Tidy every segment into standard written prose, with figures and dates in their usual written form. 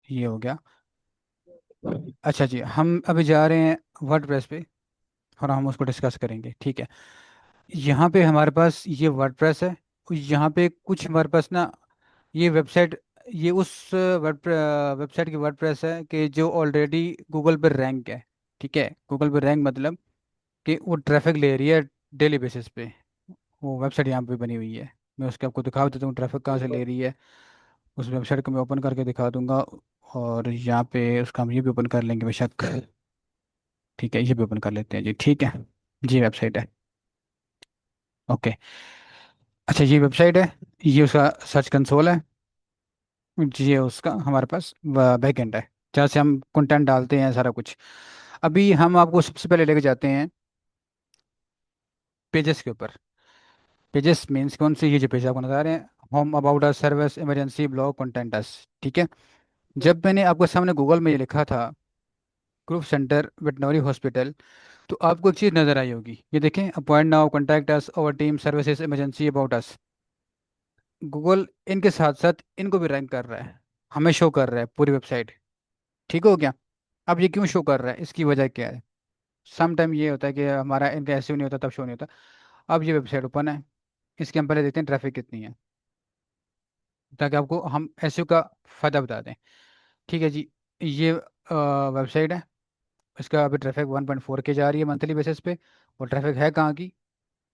ये हो गया। अच्छा जी, हम अभी जा रहे हैं वर्डप्रेस पे और हम उसको डिस्कस करेंगे, ठीक है। यहाँ पे हमारे पास ये वर्डप्रेस है। यहाँ पे कुछ हमारे पास ना, ये वेबसाइट, ये उस वेबसाइट की वर्डप्रेस है कि जो ऑलरेडी गूगल पर रैंक है। ठीक है, गूगल पर रैंक मतलब कि वो ट्रैफिक ले रही है डेली बेसिस पे। वो वेबसाइट यहाँ पे बनी हुई है। मैं उसके आपको दिखा देता हूँ ट्रैफिक कहाँ से ले रही है। उस वेबसाइट को मैं ओपन करके दिखा दूंगा। और यहाँ पे उसका हम ये भी ओपन कर लेंगे बेशक। ठीक है, ये भी ओपन कर लेते हैं जी, ठीक है। जी वेबसाइट है। ओके। अच्छा, ये वेबसाइट है, ये उसका सर्च कंसोल है। ये उसका हमारे पास बैकएंड है, जहाँ से हम कंटेंट डालते हैं सारा कुछ। अभी हम आपको सबसे पहले लेके जाते हैं पेजेस के ऊपर। पेजेस मीन्स कौन से, ये जो पेज आपको नजर आ रहे हैं, home, about us, service, emergency, blog, contact us. ठीक है। जब मैंने आपके सामने गूगल में ये लिखा था ग्रुप सेंटर वेटनरी हॉस्पिटल, तो आपको एक चीज़ नजर आई होगी, ये देखें, appoint now, contact us, our team, services, emergency, about us. Google इनके साथ साथ इनको भी रैंक कर रहा है, हमें शो कर रहा है पूरी वेबसाइट। ठीक हो गया। अब ये क्यों शो कर रहा है, इसकी वजह क्या है। सम टाइम ये होता है कि हमारा इनका ऐसे नहीं होता, तब शो नहीं होता। अब ये वेबसाइट ओपन है, इसके हम पहले देखते हैं ट्रैफिक कितनी है, ताकि आपको हम एसईओ का फ़ायदा बता दें। ठीक है जी। ये वेबसाइट है, इसका अभी ट्रैफिक 1.4 के जा रही है मंथली बेसिस पे। और ट्रैफिक है कहाँ की,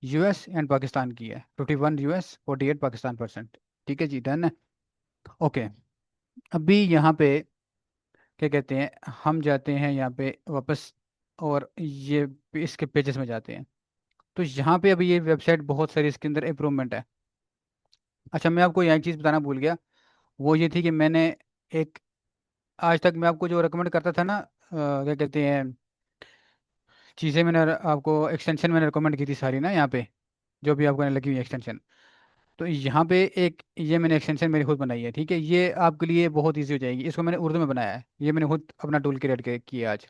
यूएस एंड पाकिस्तान की है। 51 यूएस, 48 पाकिस्तान परसेंट। ठीक है जी, डन है। ओके। अभी यहाँ पे क्या कहते हैं, हम जाते हैं यहाँ पे वापस, और ये इसके पेजेस में जाते हैं। तो यहाँ पे अभी ये वेबसाइट बहुत सारी इसके अंदर इम्प्रूवमेंट है। अच्छा, मैं आपको यहाँ एक चीज़ बताना भूल गया। वो ये थी कि मैंने एक, आज तक मैं आपको जो रिकमेंड करता था ना, क्या कहते हैं, चीज़ें मैंने आपको एक्सटेंशन मैंने रिकमेंड की थी सारी ना यहाँ पे, जो भी आपको लगी हुई एक्सटेंशन। तो यहाँ पे एक ये मैंने एक्सटेंशन मेरी खुद बनाई है, ठीक है। ये आपके लिए बहुत ईजी हो जाएगी। इसको मैंने उर्दू में बनाया है, ये मैंने खुद अपना टूल क्रिएट किया आज।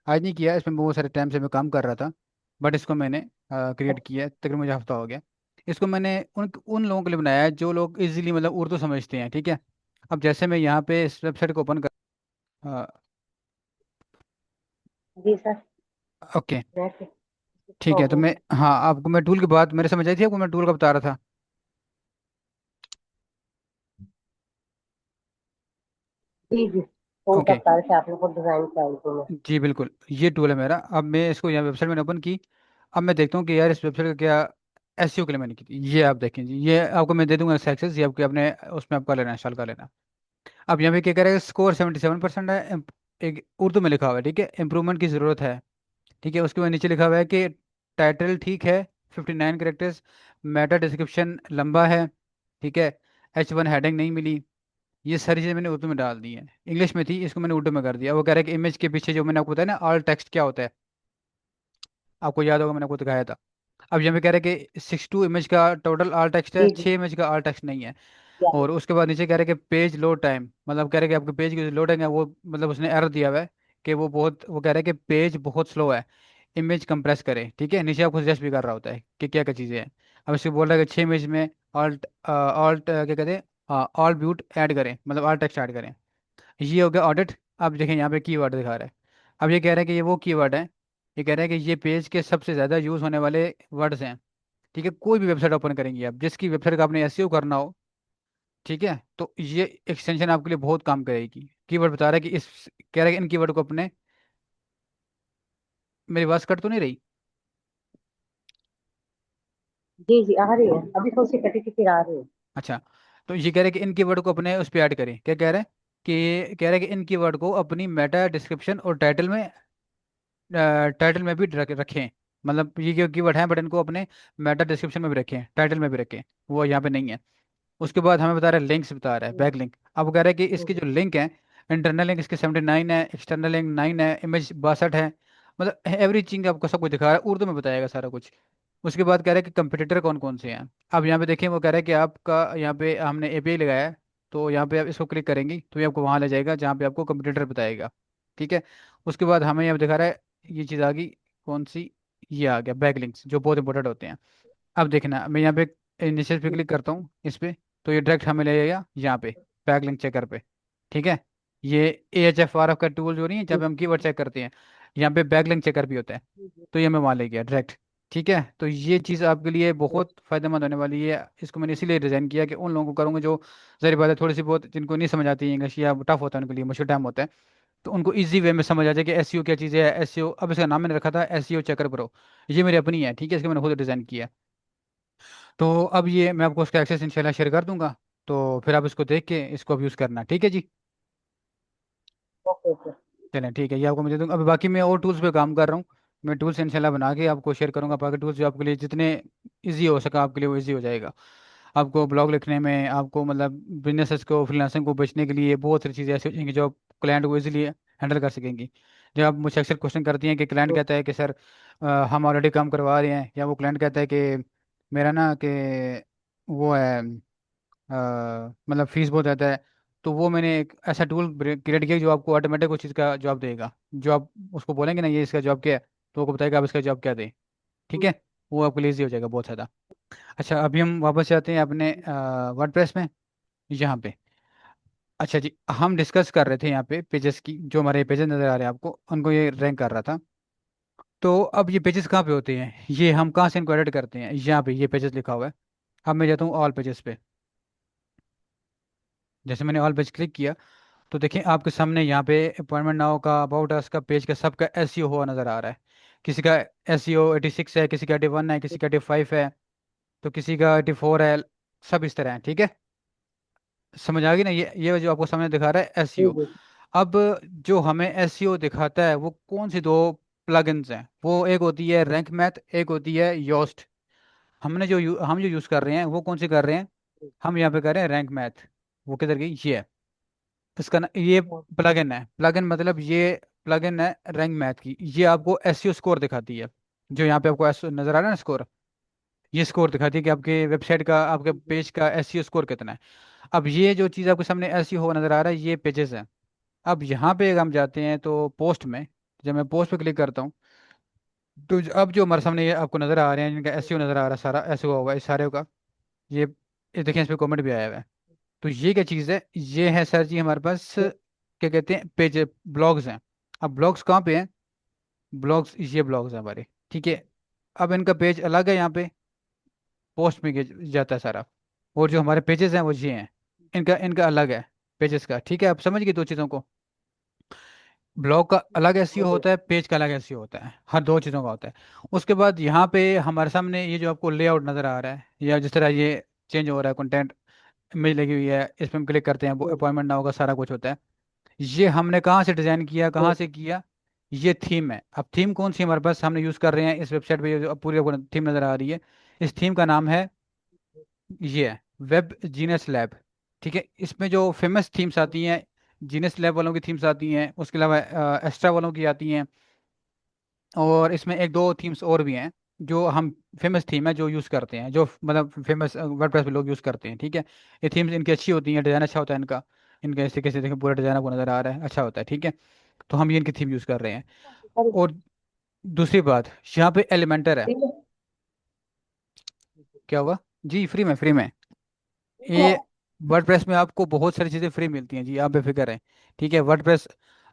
आज नहीं किया, इसमें बहुत सारे टाइम से मैं काम कर रहा था, बट इसको मैंने क्रिएट किया है, तकरीबन मुझे हफ्ता हो गया। इसको मैंने उन उन लोगों के लिए बनाया है जो लोग इजीली मतलब उर्दू समझते हैं, ठीक है। अब जैसे मैं यहाँ पे इस वेबसाइट को ओपन कर, जी सर। ओके, नेट ठीक है। तो प्रॉब्लम मैं, है। हाँ, आपको मैं टूल की बात मेरे समझ आई थी, आपको मैं टूल का बता रहा था। जी जी, फोन का ओके, बता रहे थे आपने को डिजाइन चाहिए थी मैं। जी बिल्कुल, ये टूल है मेरा। अब मैं इसको यहाँ वेबसाइट मैंने ओपन की। अब मैं देखता हूँ कि यार इस वेबसाइट का क्या एसईओ के लिए मैंने की थी। ये आप देखें जी, ये आपको मैं दे दूंगा एक्सेस, ये आपके अपने उसमें आपका लेना, इंस्टॉल कर लेना। अब यहाँ पे क्या करेगा, स्कोर 77% है। एक उर्दू में लिखा हुआ है, ठीक है, इंप्रूवमेंट की ज़रूरत है। ठीक है, उसके बाद नीचे लिखा हुआ है कि टाइटल ठीक है, 59 कैरेक्टर्स, मेटा डिस्क्रिप्शन लंबा है, ठीक है, H1 हेडिंग नहीं मिली। ये सारी चीज़ें मैंने उर्दू में डाल दी हैं, इंग्लिश में थी, इसको मैंने उर्दू में कर दिया। वो कह रहा है कि इमेज के पीछे जो मैंने आपको बताया ना ऑल टेक्स्ट क्या होता है, आपको याद होगा मैंने आपको दिखाया था। अब यहाँ पे कह रहा है कि 62 इमेज का टोटल ऑल टेक्स्ट है, जी जी। 6 इमेज का ऑल टेक्स्ट नहीं है। या और उसके बाद नीचे कह रहे हैं कि पेज लोड टाइम, मतलब कह रहे हैं कि आपके पेज की जो लोडिंग है वो, मतलब उसने एरर दिया हुआ है कि वो बहुत, वो कह रहे हैं कि पेज बहुत स्लो है, इमेज कंप्रेस करे। ठीक है, नीचे आपको सजेस्ट भी कर रहा होता है कि क्या क्या चीज़ें हैं। अब इसको बोल रहा है कि 6 इमेज में ऑल्ट ऑल्ट क्या कहते हैं, ऑल ब्यूट ऐड करें, मतलब ऑल टेक्स्ट ऐड करें। ये हो गया ऑडिट। अब देखें यहाँ पे कीवर्ड दिखा रहा है। अब ये कह रहा है कि ये वो कीवर्ड है, ये कह रहा है कि ये पेज के सबसे ज़्यादा यूज़ होने वाले वर्ड्स हैं। ठीक है, कोई भी वेबसाइट ओपन करेंगे आप, जिसकी वेबसाइट का आपने एसईओ करना हो, ठीक है, तो ये एक्सटेंशन आपके लिए बहुत काम करेगी। कीवर्ड बता रहा है कि इस, कह रहा है कि इन कीवर्ड को अपने, मेरी आवाज कट तो नहीं रही। जी जी, आ रही है, अभी थोड़ी सी कटी थी फिर आ रही है। अच्छा, तो ये कह रहे हैं कि इन कीवर्ड को अपने उस पर ऐड करें। क्या कह रहे हैं, कि कह रहे हैं कि इन कीवर्ड को अपनी मेटा डिस्क्रिप्शन और टाइटल में भी रखें। मतलब ये जो कीवर्ड हैं, बट इनको अपने मेटा डिस्क्रिप्शन में भी रखें, टाइटल में भी रखें। वो यहाँ पे नहीं है। उसके बाद हमें बता रहा है लिंक्स, बता रहा है बैक लिंक। अब वो कह रहा है कि इसके जो लिंक हैं, इंटरनल लिंक इसके 79 है, एक्सटर्नल लिंक 9 है, इमेज 62 है। मतलब एवरीथिंग आपको सब कुछ दिखा रहा है, उर्दू में बताएगा सारा कुछ। उसके बाद कह रहा है कि कंपटीटर कौन कौन से हैं। अब यहाँ पे देखिए, वो कह रहा है कि आपका यहाँ पे हमने एपीआई लगाया है, तो यहाँ पे आप इसको क्लिक करेंगी तो ये आपको वहाँ ले जाएगा जहाँ पे आपको कंपटीटर बताएगा। ठीक है। उसके बाद हमें यहाँ पे दिखा रहा है, ये चीज़ आ गई, कौन सी, ये आ गया बैक लिंक्स, जो बहुत इंपॉर्टेंट होते हैं। अब देखना, मैं यहाँ पे इनिशियल पे क्लिक करता हूँ इस पे, तो ये डायरेक्ट हमें ले जाएगा यहाँ पे बैक लिंक चेकर पे। ठीक है। ये AHFRF का टूल जो नहीं है जहाँ जी पे हम कीवर्ड चेक करते हैं, यहाँ पे बैकलिंक चेकर भी होता है। जी जी तो ये मैं वहाँ ले गया डायरेक्ट। ठीक है, तो ये चीज़ आपके लिए जी। बहुत फायदेमंद होने वाली है। इसको मैंने इसीलिए डिज़ाइन किया कि उन लोगों को करूँगा जो ज़ाहिर बात है थोड़ी सी बहुत जिनको नहीं समझ आती है इंग्लिश या टफ होता है उनके लिए, मुश्किल टाइम होता है, तो उनको इजी वे में समझ आ जाए कि एसईओ क्या चीज़ है। एसईओ, अब इसका नाम मैंने रखा था एसईओ चेकर प्रो। ये मेरी अपनी है, ठीक है, इसको मैंने खुद डिज़ाइन किया है। तो अब ये मैं आपको उसका एक्सेस इंशाल्लाह शेयर कर दूंगा। तो फिर आप इसको देख के इसको अब यूज़ करना, ठीक है जी। Okay okay. चलें ठीक है, ये आपको मैं दे दूंगा। अभी बाकी मैं और टूल्स पे काम कर रहा हूँ। मैं टूल्स इंशाल्लाह बना के आपको शेयर करूंगा। बाकी टूल्स जो आपके लिए जितने इजी हो सका आपके लिए वो इजी हो जाएगा। आपको ब्लॉग लिखने में, आपको मतलब बिजनेसेस को, फ्रीलांसिंग को बेचने के लिए बहुत सारी चीज़ें ऐसी हो जाएंगी जो आप क्लाइंट को इजीली हैंडल कर सकेंगी। जब आप मुझसे अक्सर क्वेश्चन करती हैं कि क्लाइंट कहता है कि सर हम ऑलरेडी काम करवा रहे हैं, या वो क्लाइंट कहता है कि मेरा ना कि वो है मतलब फीस बहुत ज़्यादा है, तो वो मैंने एक ऐसा टूल क्रिएट किया जो आपको ऑटोमेटिक उस चीज़ का जवाब देगा। जो आप उसको बोलेंगे ना ये इसका जवाब क्या है, तो वो बताएगा आप इसका जवाब क्या दें। ठीक है, वो आपके लिए ईजी हो जाएगा बहुत ज़्यादा। अच्छा, अभी हम वापस जाते हैं अपने वर्डप्रेस में, यहाँ पे। अच्छा जी, हम डिस्कस कर रहे थे यहाँ पे पेजेस की, जो हमारे पेजेस नज़र आ रहे हैं आपको, उनको ये रैंक कर रहा था। तो अब ये पेजेस कहाँ पे होते हैं, ये हम कहाँ से इनको एडिट करते हैं, यहाँ पे ये पेजेस लिखा हुआ है। अब मैं जाता हूँ ऑल पेजेस पे। जैसे मैंने ऑल पेज क्लिक किया, तो देखें आपके सामने यहाँ पे अपॉइंटमेंट नाउ का, अबाउट अस का, पेज का, सबका एसईओ हुआ नजर आ रहा है। किसी का एसईओ 86 है, किसी का 81 है, किसी का 85 है, तो किसी का 84 है। सब इस तरह है, ठीक है। समझ आ गई ना, ये जो आपको सामने दिखा रहा है जी एसईओ। जी। अब जो हमें एसईओ दिखाता है वो कौन सी दो प्लगइन्स हैं, वो एक होती है रैंक मैथ, एक होती है योस्ट। हम जो यूज़ कर रहे हैं वो कौन सी कर रहे हैं, हम यहाँ पे कर रहे हैं रैंक मैथ। वो किधर गई, ये है। इसका ना ये हाँ, प्लगइन है, प्लगइन मतलब ये प्लगइन है रैंक मैथ की। ये आपको एसईओ स्कोर दिखाती है। जो यहाँ पे आपको नजर आ रहा है ना स्कोर, ये स्कोर दिखाती है कि आपके वेबसाइट का, आपके जी जी। पेज का एसईओ स्कोर कितना है। अब ये जो चीज़ आपके सामने एसईओ हो नजर आ रहा है, ये पेजेस है। अब यहाँ पे अगर हम जाते हैं तो पोस्ट में, जब मैं पोस्ट पे क्लिक करता हूँ, तो अब जो हमारे सामने ये आपको नजर आ रहे हैं जिनका एसईओ नजर आ रहा है, सारा एसईओ हुआ है इस सारे का। ये देखें, इस पे कमेंट भी आया हुआ है। तो ये क्या चीज़ है, ये है सर जी हमारे पास क्या कहते हैं, पेज, ब्लॉग्स हैं। अब ब्लॉग्स कहाँ पे हैं, ब्लॉग्स, ये ब्लॉग्स हैं हमारे, ठीक है। अब इनका पेज अलग है, यहाँ पे पोस्ट में जाता है सारा। और जो हमारे पेजेस हैं वो ये हैं, इनका इनका अलग है पेजेस का, ठीक है। आप समझ गए दो चीज़ों को। ब्लॉग का अलग एसईओ हो गया। होता है, पेज का अलग एसईओ होता है, हर दो चीज़ों का होता है। उसके बाद यहाँ पे हमारे सामने ये जो आपको लेआउट नज़र आ रहा है, या जिस तरह ये चेंज हो रहा है, कंटेंट, इमेज लगी हुई है, इस पर हम क्लिक करते हैं, वो हम्म अपॉइंटमेंट ना होगा, सारा कुछ होता है। ये हमने कहाँ से डिज़ाइन किया, कहाँ हम्म से किया, ये थीम है। अब थीम कौन सी हमारे पास हमने यूज़ कर रहे हैं इस वेबसाइट पे, जो पूरी आपको थीम नज़र आ रही है, इस थीम का नाम है, ये है वेब जीनस लैब। ठीक है, इसमें जो फेमस थीम्स आती हैं, जीनस लैब वालों की थीम्स आती हैं, उसके अलावा एक्स्ट्रा वालों की आती हैं, और इसमें एक दो थीम्स और भी हैं जो हम, फेमस थीम है जो यूज़ करते हैं, जो मतलब फेमस वर्डप्रेस पे लोग यूज़ करते हैं, ठीक है। ये थीम्स इनकी अच्छी होती हैं, डिज़ाइन अच्छा होता है इनका। इनका इस तरीके से देखें, पूरा डिज़ाइन आपको नज़र आ रहा है, अच्छा होता है, ठीक है। तो हम ये इनकी थीम यूज़ कर रहे हैं। अरे, और दूसरी बात, यहाँ पे एलिमेंटर है। ठीक है। क्या हुआ, जी फ्री में, फ्री में। ये वर्डप्रेस में आपको बहुत सारी चीज़ें फ्री मिलती हैं जी, आप बेफिक्र हैं। ठीक है, वर्डप्रेस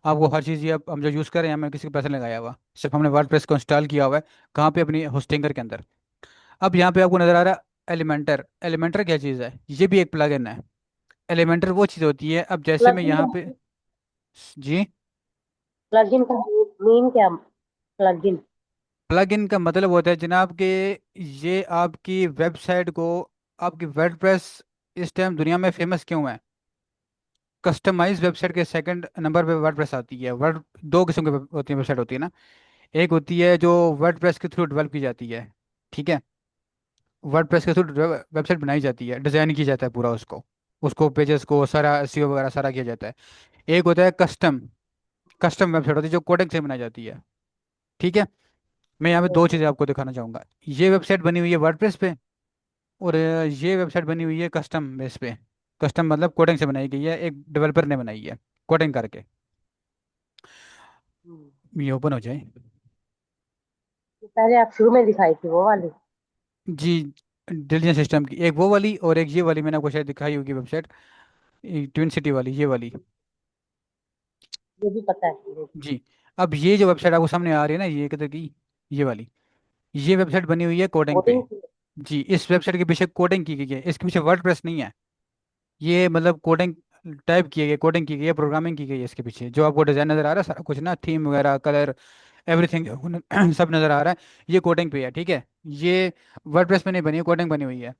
आपको हर चीज़, ये हम जो यूज़ कर रहे हैं, हमें किसी को पैसा नहीं लगाया हुआ, सिर्फ हमने वर्डप्रेस को इंस्टॉल किया हुआ है। कहाँ पे, अपनी होस्टिंगर के अंदर। अब यहाँ पे आपको नज़र आ रहा है एलिमेंटर। एलिमेंटर क्या चीज़ है, ये भी एक प्लगइन है। एलिमेंटर वो चीज़ होती है, अब जैसे मैं प्लगइन यहाँ का पे, जी, प्लगइन का मीन क्या? प्लगइन। प्लगइन का मतलब होता है जनाब कि ये आपकी वेबसाइट को, आपकी वर्डप्रेस इस टाइम दुनिया में फेमस क्यों है, कस्टमाइज वेबसाइट के सेकंड नंबर पे वर्डप्रेस आती है। वर्ड दो किस्म की होती है, वेबसाइट होती है ना। एक होती है जो वर्डप्रेस के थ्रू डेवलप की जाती है, ठीक है, वर्डप्रेस के थ्रू वेबसाइट बनाई जाती है, डिज़ाइन किया जाता है पूरा उसको, उसको पेजेस को सारा एसईओ वगैरह सारा किया जाता है। एक होता है कस्टम, कस्टम वेबसाइट होती है जो कोडिंग से बनाई जाती है, ठीक है। मैं यहाँ पे दो ओके। चीज़ें आपको दिखाना चाहूँगा। ये वेबसाइट बनी हुई है वर्डप्रेस पे, और ये वेबसाइट बनी हुई है कस्टम बेस पे। कस्टम मतलब कोडिंग से बनाई गई है, एक डेवलपर ने बनाई है कोडिंग करके। हम्म। ये ओपन हो जाए, तो पहले आप शुरू में दिखाई थी वो वाली। जी। इंटेलिजेंस सिस्टम की एक वो वाली, और एक ये वाली मैंने आपको शायद दिखाई होगी वेबसाइट, ट्विन सिटी वाली, ये वाली। ये भी पता है मुझे। जी। अब ये जो वेबसाइट आपको सामने आ रही है ना, ये किधर की, ये वाली, ये वेबसाइट बनी हुई है कोडिंग पे। कोडिंग की। जी, इस वेबसाइट के पीछे कोडिंग की गई है, इसके पीछे वर्डप्रेस नहीं है। ये मतलब कोडिंग टाइप की गई है, कोडिंग की गई है, प्रोग्रामिंग की गई है इसके पीछे। जो आपको डिजाइन नजर आ रहा है सारा कुछ ना, थीम वगैरह, कलर, एवरीथिंग सब नजर आ रहा है, ये कोडिंग पे है, ठीक है। ये वर्डप्रेस पे नहीं बनी है, कोडिंग बनी हुई है।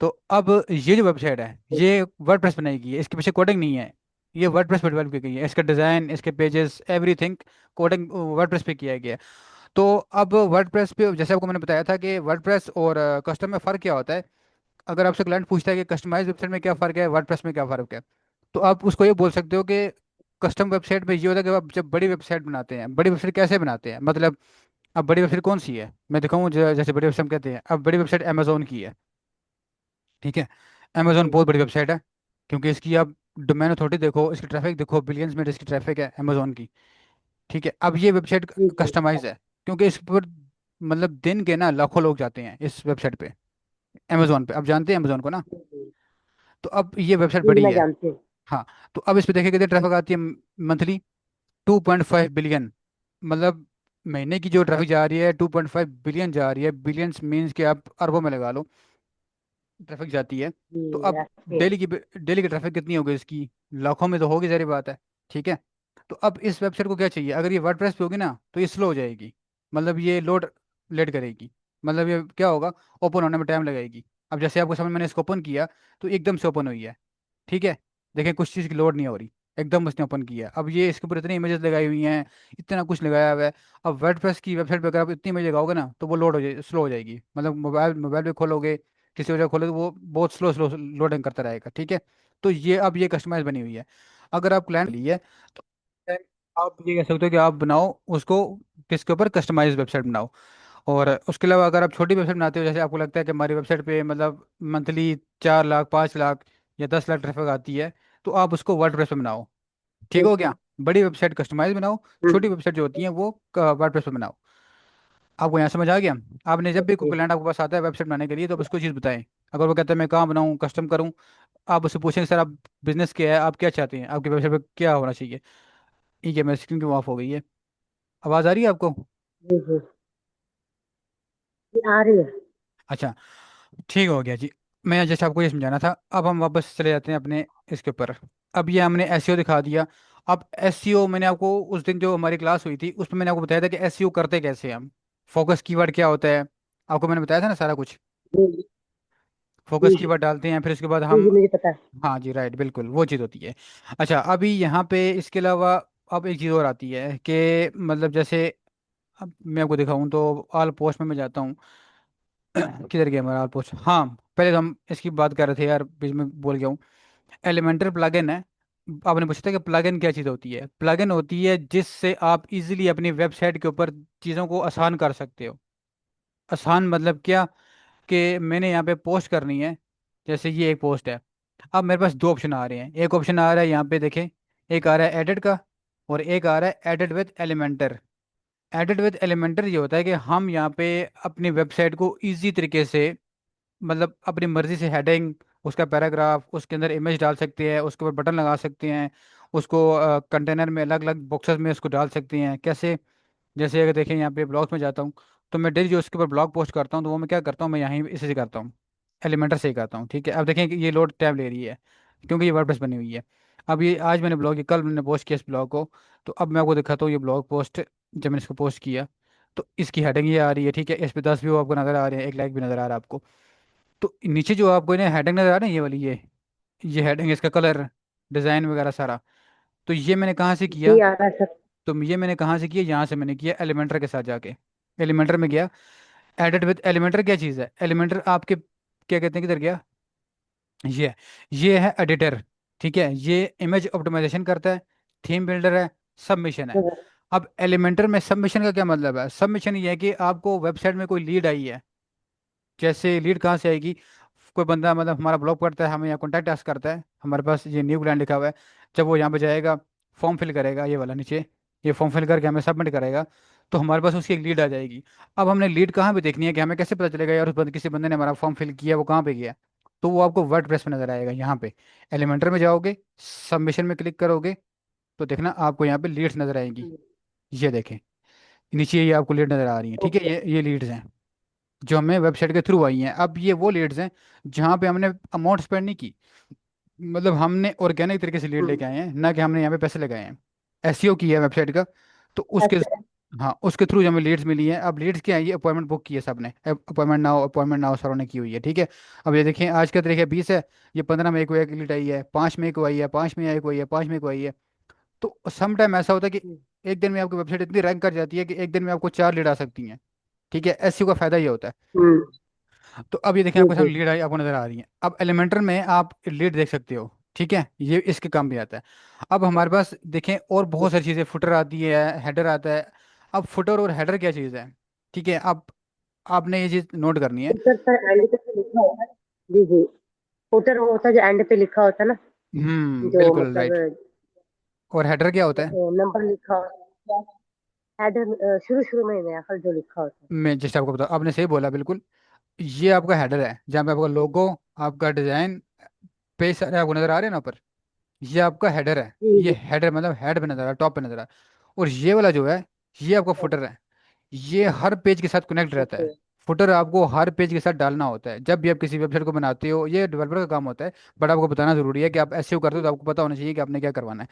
तो अब ये जो वेबसाइट है, ये वर्डप्रेस पे नहीं की है, इसके पीछे कोडिंग नहीं है। ये वर्डप्रेस पे डेवलप की गई है, इसका डिजाइन, इसके पेजेस, एवरीथिंग कोडिंग वर्डप्रेस पे किया गया है। तो अब वर्डप्रेस पे, जैसे आपको मैंने बताया था कि वर्डप्रेस और कस्टम में फ़र्क क्या होता है। अगर आपसे क्लाइंट पूछता है कि कस्टमाइज वेबसाइट में क्या फ़र्क है, वर्डप्रेस में क्या फ़र्क है, तो आप उसको ये बोल सकते हो कि कस्टम वेबसाइट में ये होता है कि आप जब बड़ी वेबसाइट बनाते हैं, बड़ी वेबसाइट कैसे बनाते हैं मतलब, अब बड़ी वेबसाइट कौन सी है मैं दिखाऊं, जैसे बड़ी वेबसाइट हम कहते हैं, अब बड़ी वेबसाइट अमेजोन की है, ठीक है। अमेजोन जी बहुत बड़ी वेबसाइट है, क्योंकि इसकी आप डोमेन अथॉरिटी देखो, इसकी ट्रैफिक देखो, बिलियंस में इसकी ट्रैफिक है अमेजोन की, ठीक है। अब ये वेबसाइट जी जी पता कस्टमाइज है, क्योंकि इस पर मतलब दिन के ना लाखों लोग जाते हैं इस वेबसाइट पे, अमेजोन पे, आप जानते हैं अमेजोन को ना। है। जी तो अब ये वेबसाइट जी बड़ी मैं है। जानती हूँ। हाँ। तो अब इस पे देखिए कितनी ट्रैफिक आती है मंथली, 2.5 बिलियन, मतलब महीने की जो ट्रैफिक जा रही है 2.5 बिलियन जा रही है, बिलियंस मीन्स कि आप अरबों में लगा लो ट्रैफिक जाती है। जी तो अब ऐसे है। डेली की ट्रैफिक कितनी होगी इसकी, लाखों में तो होगी, सारी बात है, ठीक है। तो अब इस वेबसाइट को क्या चाहिए, अगर ये वर्डप्रेस पे होगी ना तो ये स्लो हो जाएगी, मतलब ये लोड लेट करेगी, मतलब ये क्या होगा, ओपन होने में टाइम लगेगी। अब जैसे आपको समझ, मैंने इसको ओपन किया तो एकदम से ओपन हुई है, ठीक है। देखिए कुछ चीज़ की लोड नहीं हो रही, एकदम उसने ओपन किया। अब ये इसके ऊपर इतनी इमेजेस लगाई हुई हैं, इतना कुछ लगाया हुआ है। अब वर्डप्रेस की वेबसाइट पे अगर आप इतनी इमेज लगाओगे ना तो वो लोड हो जाए, स्लो हो जाएगी, मतलब मोबाइल मोबाइल पे खोलोगे, किसी वजह खोलोगे तो वो बहुत स्लो स्लो लोडिंग करता रहेगा, ठीक है। तो ये अब ये कस्टमाइज बनी हुई है। अगर आप क्लाइंट लिए तो then आप ये कह सकते हो कि आप बनाओ उसको, किसके ऊपर, कस्टमाइज वेबसाइट बनाओ। और उसके अलावा अगर आप छोटी वेबसाइट बनाते हो, जैसे आपको लगता है कि हमारी वेबसाइट पे मतलब मंथली 4 लाख, 5 लाख या 10 लाख ट्रैफिक आती है, तो आप उसको वर्डप्रेस पे बनाओ, ठीक जी हो गया। बड़ी वेबसाइट कस्टमाइज बनाओ, छोटी हम्म, वेबसाइट जो होती है वो वर्डप्रेस पे बनाओ। आपको यहाँ समझ आ गया। आपने जब भी कोई जी क्लाइंट आपके पास आता है वेबसाइट बनाने के लिए, तो आप उसको चीज़ बताएं। अगर वो कहता है मैं कहाँ बनाऊँ, कस्टम करूँ, आप उससे पूछेंगे सर आप बिजनेस क्या है, आप क्या चाहते हैं, आपकी वेबसाइट पे क्या होना चाहिए। ठीक है, मेरी स्क्रीन क्यों ऑफ हो गई है, आवाज़ आ रही है आपको। जी जी जी, आ रही है। अच्छा, ठीक हो गया जी। मैं जैसे आपको ये समझाना था, अब हम वापस चले जाते हैं अपने इसके ऊपर। अब ये हमने एसईओ दिखा दिया। अब एसईओ मैंने आपको उस दिन जो हमारी क्लास हुई थी उसमें मैंने आपको बताया था कि एसईओ करते कैसे हैं हम, फोकस कीवर्ड क्या होता है, आपको मैंने बताया था ना सारा कुछ। जी फोकस जी जी कीवर्ड डालते हैं, फिर उसके बाद जी हम, जी, मुझे पता है। हाँ जी राइट, बिल्कुल वो चीज़ होती है। अच्छा, अभी यहाँ पे इसके अलावा अब एक चीज़ और आती है कि मतलब जैसे, अब मैं आपको दिखाऊं तो ऑल पोस्ट में मैं जाता हूँ। किधर गया हमारा ऑल पोस्ट, हाँ। पहले तो हम इसकी बात कर रहे थे यार, बीच में बोल गया हूँ। एलिमेंटर प्लगइन है। आपने पूछा था कि प्लगइन क्या चीज़ होती है, प्लगइन होती है जिससे आप इजीली अपनी वेबसाइट के ऊपर चीज़ों को आसान कर सकते हो। आसान मतलब क्या, कि मैंने यहाँ पे पोस्ट करनी है, जैसे ये एक पोस्ट है। अब मेरे पास दो ऑप्शन आ रहे हैं, एक ऑप्शन आ रहा है यहाँ पे देखें, एक आ रहा है एडिट का, और एक आ रहा है edit with Elementor. Edit with Elementor ये होता है कि हम यहाँ पे अपनी वेबसाइट को इजी तरीके से, मतलब अपनी मर्जी से हेडिंग, उसका पैराग्राफ, उसके अंदर इमेज डाल सकते हैं, उसके ऊपर बटन लगा सकते हैं, उसको कंटेनर में अलग अलग बॉक्सेस में उसको डाल सकते हैं। कैसे, जैसे अगर देखें यहाँ पे ब्लॉग्स में जाता हूँ, तो मैं डेली जो उसके ऊपर ब्लॉग पोस्ट करता हूँ तो वो मैं क्या करता हूँ, मैं यहीं इसे से करता हूँ, एलिमेंटर से ही करता हूँ, ठीक है। अब देखें कि ये लोड टाइम ले रही है, क्योंकि ये वर्डप्रेस बनी हुई है। अब ये आज मैंने ब्लॉग, ये कल मैंने पोस्ट किया इस ब्लॉग को, तो अब मैं आपको दिखाता हूँ ये ब्लॉग पोस्ट, जब मैंने इसको पोस्ट किया तो इसकी हेडिंग ये आ रही है, ठीक है। इस पे 10 व्यू आपको नज़र आ रहे हैं, एक लाइक भी नज़र आ रहा है आपको। तो नीचे जो आपको इन्हें हेडिंग नज़र आ रही है, ये वाली, ये हेडिंग, इसका कलर, डिज़ाइन वगैरह सारा, तो ये मैंने कहाँ से जी किया, आ रहा है सर। तो ये मैंने कहाँ से किया, यहाँ से मैंने किया एलिमेंटर के साथ जाके। एलिमेंटर में गया, एडिट विद एलिमेंटर क्या चीज़ है, एलिमेंटर आपके क्या कहते हैं, किधर गया, ये ये है एडिटर, ठीक है। ये इमेज ऑप्टिमाइजेशन करता है, थीम बिल्डर है, सबमिशन है। हम्म, अब एलिमेंटर में सबमिशन का क्या मतलब है, सबमिशन ये है कि आपको वेबसाइट में कोई लीड आई है, जैसे लीड कहाँ से आएगी, कोई बंदा मतलब हमारा ब्लॉग पढ़ता है, हमें यहाँ कॉन्टैक्ट टास्क करता है, हमारे पास ये न्यू क्लाइंट लिखा हुआ है, जब वो यहाँ पे जाएगा, फॉर्म फिल करेगा, ये वाला नीचे, ये फॉर्म फिल करके हमें सबमिट करेगा, तो हमारे पास उसकी एक लीड आ जाएगी। अब हमने लीड कहाँ पे देखनी है, कि हमें कैसे पता चलेगा यार उस किसी बंदे ने हमारा फॉर्म फिल किया, वो कहाँ पे गया। तो वो आपको वर्ड प्रेस में नजर आएगा, यहाँ पे एलिमेंटर में जाओगे, सबमिशन में क्लिक करोगे, तो देखना आपको यहाँ पे लीड्स नजर आएंगी। हम्म, ये देखें, नीचे ये आपको लीड नजर आ रही है, ठीक है, ओके। ये लीड्स हैं जो हमें वेबसाइट के थ्रू आई हैं। अब ये वो लीड्स हैं जहाँ पे हमने अमाउंट स्पेंड नहीं की, मतलब हमने ऑर्गेनिक तरीके से लीड हम्म, लेके आए हैं, ना कि हमने यहाँ पे पैसे लगाए हैं। एसईओ की है वेबसाइट का, तो उसके, अच्छा। हाँ उसके थ्रू हमें लीड्स मिली है। अब लीड्स क्या है, ये अपॉइंटमेंट बुक की है सबने, अपॉइंटमेंट नाउ सरों ने की हुई है, ठीक है। अब ये देखिए आज का तारीख है 20 है, ये 15 मई को एक लीड आई है, 5 मई को आई है, 5 मई को आई है, 5 मई को आई है। तो सम टाइम ऐसा होता है कि हम्म, एक दिन में आपकी वेबसाइट इतनी रैंक कर जाती है कि एक दिन में आपको 4 लीड आ सकती हैं, ठीक है। एसईओ का फायदा ये होता है। हम्म, तो अब ये देखें जी आपके जी सामने लीड आई आपको नजर आ रही है। अब एलिमेंटर में आप लीड देख सकते हो, ठीक है, ये इसके काम भी आता है। अब हमारे पास देखें और जी। बहुत सारी चीज़ें, फुटर आती है, हेडर आता है। अब फुटर और हेडर क्या चीज़ है, ठीक है। अब आपने ये चीज़ नोट करनी है। फुटर पर एंड पे तो लिखा होता है। जी जी। फुटर वो होता है जो एंड पे लिखा होता है ना, जो बिल्कुल राइट। मतलब और हेडर क्या होता है, नंबर लिखा होता है। हेडर शुरू शुरू में नया जो लिखा होता है। मैं जैसे आपको बताऊँ, आपने सही बोला बिल्कुल। ये आपका हेडर है जहाँ पे आपका लोगो, आपका डिज़ाइन, पेज सारे आपको नज़र आ रहे हैं ना ऊपर, ये आपका हेडर है। जी ये जी। हेडर मतलब हेड पे नजर आ रहा है, टॉप पे नजर आ रहा है। और ये वाला जो है, ये आपका अच्छा, फुटर है। ये हर पेज के साथ कनेक्ट रहता ओके। है। फुटर आपको हर पेज के साथ डालना होता है जब भी आप किसी वेबसाइट को बनाते हो, ये डेवलपर का काम होता है। बट आपको बताना जरूरी है कि आप एसईओ करते हो तो आपको पता होना चाहिए कि आपने क्या करवाना है।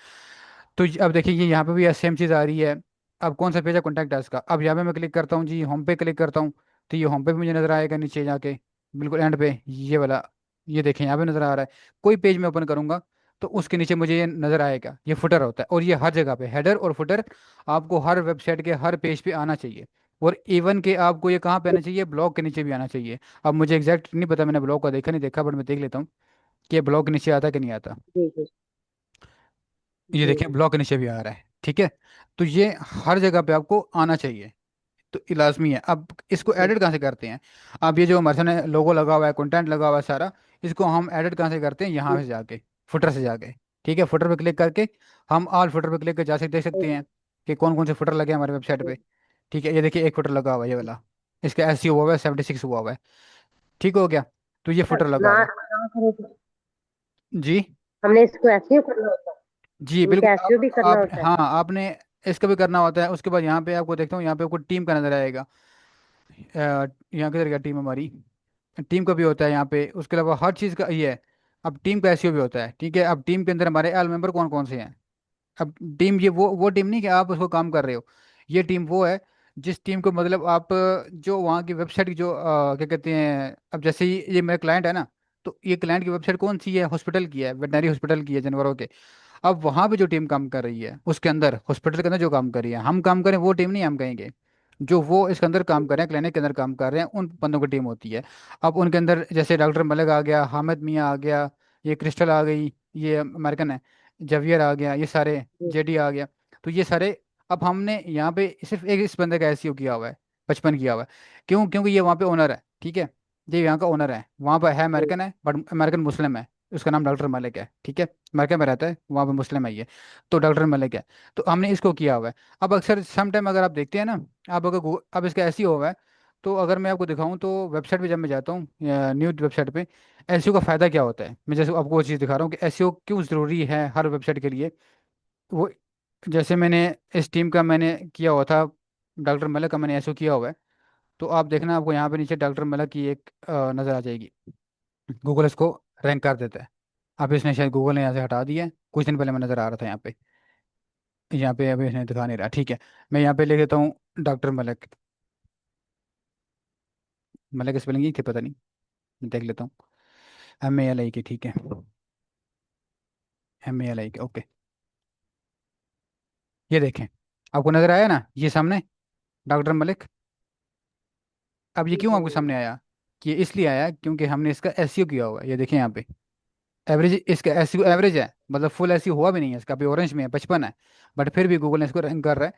तो अब देखिए ये यहाँ पे भी सेम चीज़ आ रही है। अब कौन सा पेज है कॉन्टैक्ट अस का, अब यहाँ पे मैं क्लिक करता हूँ जी, होम पे क्लिक करता हूँ, तो ये होम पे भी मुझे नजर आएगा नीचे जाके, बिल्कुल एंड पे ये वाला। ये देखें यहाँ पे नजर आ रहा है। कोई पेज में ओपन करूंगा तो उसके नीचे मुझे ये नजर आएगा, ये फुटर होता है। और ये हर जगह पे हेडर और फुटर आपको हर वेबसाइट के हर पेज पे आना चाहिए। और इवन के आपको ये कहाँ पे आना चाहिए, ब्लॉग के नीचे भी आना चाहिए। अब मुझे एग्जैक्ट नहीं पता, मैंने ब्लॉग का देखा नहीं देखा, बट मैं देख लेता हूँ कि ये ब्लॉग के नीचे आता है कि नहीं आता। जी जी ये जी देखिए जी। ब्लॉक नीचे भी आ रहा है, ठीक है। तो ये हर जगह पे आपको आना चाहिए, तो ये लाजमी है। अब इसको जी एडिट कहाँ से करते हैं, अब ये जो हमारे सामने लोगो लगा हुआ है, कंटेंट लगा हुआ है सारा, इसको हम एडिट कहाँ से करते हैं, यहाँ जी, से जाके, फुटर से जाके, ठीक है। फुटर पे क्लिक करके हम ऑल फुटर पे क्लिक कर जा सकते देख सकते हैं कि कौन कौन से फुटर लगे हैं हमारे वेबसाइट पे, ठीक है। ये देखिए एक फुटर लगा हुआ है ये वाला, इसका एसईओ हुआ है 76 हुआ हुआ है, ठीक हो गया। तो ये फुटर लगा ना हुआ है। ना करो तो जी। हमने इसको ऐसे ही करना होता जी है, इनका बिल्कुल। ऐसे भी करना आप होता है। हाँ आपने इसका भी करना होता है। उसके बाद यहाँ पे आपको देखता हूँ, यहाँ पे आपको टीम का नजर आएगा। यहाँ किधर गया टीम हमारी, टीम का भी होता है यहाँ पे। उसके अलावा हर चीज़ का ये है। अब टीम का एसईओ भी होता है, ठीक है। अब टीम के अंदर हमारे एल मेंबर कौन कौन से हैं। अब टीम ये वो टीम नहीं कि आप उसको काम कर रहे हो, ये टीम वो है जिस टीम को मतलब आप जो वहाँ की वेबसाइट की जो क्या कहते हैं, अब जैसे ये मेरा क्लाइंट है ना, तो ये क्लाइंट की वेबसाइट कौन सी है, हॉस्पिटल की है, वेटनरी हॉस्पिटल की है जानवरों के। अब वहां पे जो टीम काम कर रही है उसके अंदर, हॉस्पिटल के अंदर जो काम कर रही है, हम काम करें वो टीम नहीं, हम कहेंगे जो वो इसके अंदर काम कर रहे हैं, क्लिनिक के अंदर काम कर रहे हैं, उन बंदों की टीम होती है। अब उनके अंदर जैसे डॉक्टर मलिक आ गया, हामिद मियाँ आ गया, ये क्रिस्टल आ गई, ये अमेरिकन है, जवियर आ गया, ये सारे, जी जेडी आ गया, तो ये सारे। अब हमने यहाँ पे सिर्फ एक इस बंदे का एसईओ किया हुआ है, 55 किया हुआ है। क्यों, क्योंकि ये वहाँ पे ओनर है, ठीक है। ये यहाँ का ओनर है, वहाँ पर है जी अमेरिकन है बट अमेरिकन मुस्लिम है, उसका नाम डॉक्टर मलिक है, ठीक है। अमेरिका में रहता है, वहाँ पे मुस्लिम है ये, तो डॉक्टर मलिक है। तो हमने इसको किया हुआ है। अब अक्सर सम टाइम अगर आप देखते हैं ना, आप अगर अब इसका ऐसी हुआ है, तो अगर मैं आपको दिखाऊं तो वेबसाइट पे जब मैं जाता हूँ, न्यूज वेबसाइट पे, एसईओ का फ़ायदा क्या होता है, मैं जैसे आपको वो चीज़ दिखा रहा हूँ कि एसईओ क्यों ज़रूरी है हर वेबसाइट के लिए। वो जैसे मैंने इस टीम का मैंने किया हुआ था, डॉक्टर मलिक का मैंने एसईओ किया हुआ है। तो आप देखना आपको यहाँ पे नीचे डॉक्टर मलिक की एक नज़र आ जाएगी, गूगल इसको रैंक कर देता है। अब इसने शायद गूगल ने यहाँ से हटा दिया है, कुछ दिन पहले मैं नज़र आ रहा था यहाँ पे, यहाँ पे अभी इसने दिखा नहीं रहा, ठीक है। मैं यहाँ पे लिख देता हूँ डॉक्टर मलिक, मलिक स्पेलिंग ही थी पता नहीं, मैं देख लेता हूँ। MALI की, ठीक है, MALI के, ओके। ये देखें, आपको नज़र आया ना ये सामने, डॉक्टर मलिक। अब ये जी क्यों जी आपके सामने आया, कि ये इसलिए आया क्योंकि हमने इसका एसईओ किया हुआ है, ये देखें यहाँ पे एवरेज, इसका एसईओ एवरेज है, मतलब फुल एसईओ हुआ भी नहीं है इसका, अभी ऑरेंज में है, 55 है। बट फिर भी गूगल ने इसको रैंक कर रहा है।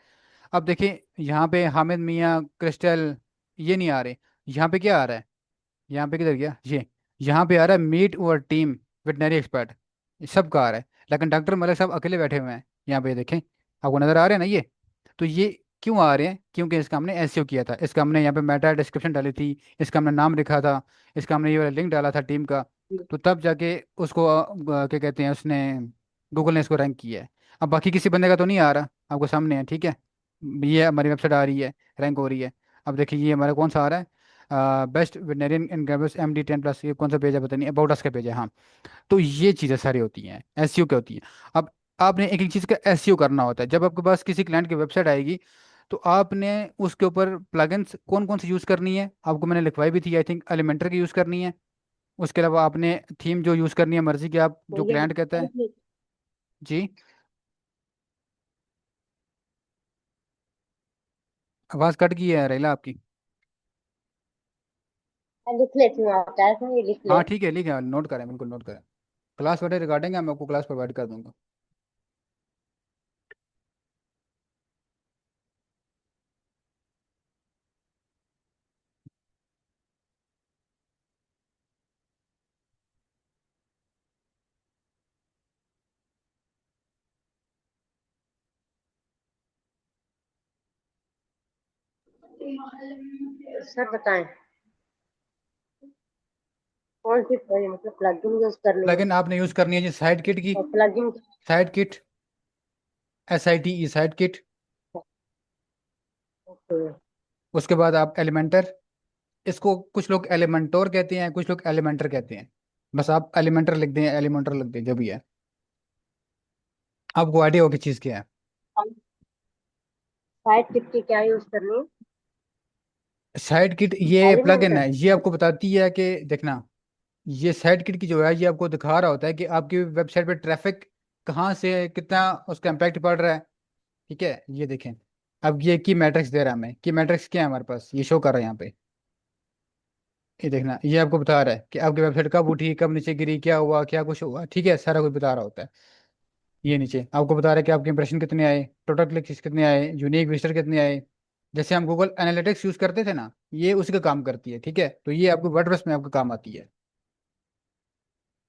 अब देखिए यहाँ पे हामिद मियाँ, क्रिस्टल, ये नहीं आ रहे। यहाँ पे क्या आ रहा है, यहाँ पे किधर गया ये, यहाँ पे आ रहा है मीट और टीम वेटनरी एक्सपर्ट, सबका आ रहा है। लेकिन डॉक्टर मलिक साहब अकेले बैठे हुए हैं यहाँ पे, देखें आपको नजर आ रहे हैं ना ये। तो ये क्यों आ रहे हैं, क्योंकि इसका हमने एसईओ किया था, इसका हमने यहाँ पे मेटा डिस्क्रिप्शन डाली थी, इसका हमने नाम लिखा था, इसका हमने ये वाला लिंक डाला था टीम का। जी तो तब जाके उसको क्या कहते हैं उसने, गूगल ने इसको रैंक किया है। अब बाकी किसी बंदे का तो नहीं आ रहा, आपको सामने है, ठीक है। ये हमारी वेबसाइट आ रही है, रैंक हो रही है। अब देखिए ये हमारा कौन सा आ रहा है, बेस्ट वेटनरियन इन ग्रेविस MD10+, ये कौन सा पेज है पता नहीं, अबाउट अस का पेज है, हाँ। तो ये चीज़ें सारी होती हैं, एसईओ क्या होती है। अब आपने एक एक चीज़ का एसईओ करना होता है। जब आपके पास किसी क्लाइंट की वेबसाइट आएगी, तो आपने उसके ऊपर प्लगइन्स कौन कौन सी यूज़ करनी है, आपको मैंने लिखवाई भी थी, आई थिंक एलिमेंटर की यूज़ करनी है। उसके अलावा आपने थीम जो यूज़ करनी है मर्जी की, आप तो जो ये क्लाइंट कहता है। लिख जी, आवाज़ कट गई है रैला आपकी। मैं लिख लेती हूँ, आप क्या है ये लिख हाँ ले। ठीक है, लिखे नोट करें, बिल्कुल नोट करें। क्लास वगैरह रिगार्डिंग मैं आपको क्लास प्रोवाइड कर दूंगा। सर बताएं, कौन सी मतलब प्लगइन यूज करनी है? प्लगइन आपने यूज़ करनी है जी साइड किट की। और plugin. Side kit, SITE side kit. Okay. उसके बाद आप एलिमेंटर, इसको कुछ लोग एलिमेंटोर कहते हैं, कुछ लोग एलिमेंटर कहते हैं। बस आप एलिमेंटर लिख दें, एलिमेंटर लिख दें, जो भी है। आपको आइडिया हो कि चीज़ क्या है। साइड टिप की क्या यूज करनी है? साइड किट ये प्लगइन एलिमेंटर। है, ये आपको बताती है कि देखना, ये साइड किट की जो है, ये आपको दिखा रहा होता है कि आपकी वेबसाइट पे ट्रैफिक कहाँ से कितना उसका इम्पैक्ट पड़ रहा है। ठीक है, ये देखें। अब ये की मैट्रिक्स दे रहा है हमें, की मैट्रिक्स क्या है हमारे पास, ये शो कर रहा है यहाँ पे। ये देखना, ये आपको बता रहा है कि आपकी वेबसाइट कब उठी, कब नीचे गिरी, क्या हुआ, क्या कुछ हुआ, ठीक है, सारा कुछ बता रहा होता है। ये नीचे आपको बता रहा है कि आपके इंप्रेशन कितने आए, टोटल क्लिक्स कितने आए, यूनिक विजिटर कितने आए। जैसे हम गूगल एनालिटिक्स यूज करते थे ना, ये उसी का काम करती है, ठीक है। तो ये आपको वर्डप्रेस में आपको काम आती है।